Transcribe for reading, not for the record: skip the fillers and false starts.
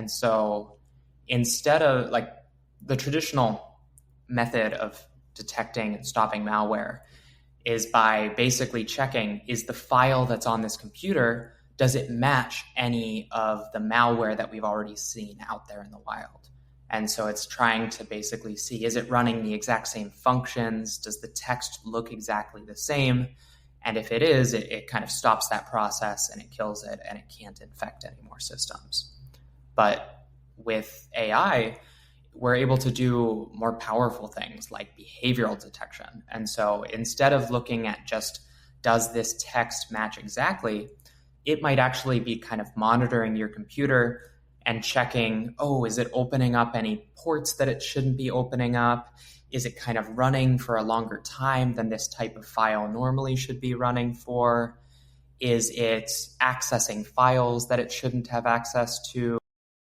And so instead of like the traditional method of detecting and stopping malware is by basically checking, is the file that's on this computer, does it match any of the malware that we've already seen out there in the wild? And so it's trying to basically see, is it running the exact same functions? Does the text look exactly the same? And if it is, it kind of stops that process and it kills it and it can't infect any more systems. But with AI, we're able to do more powerful things like behavioral detection. And so instead of looking at just, does this text match exactly, it might actually be kind of monitoring your computer and checking, oh, is it opening up any ports that it shouldn't be opening up? Is it kind of running for a longer time than this type of file normally should be running for? Is it accessing files that it shouldn't have access to?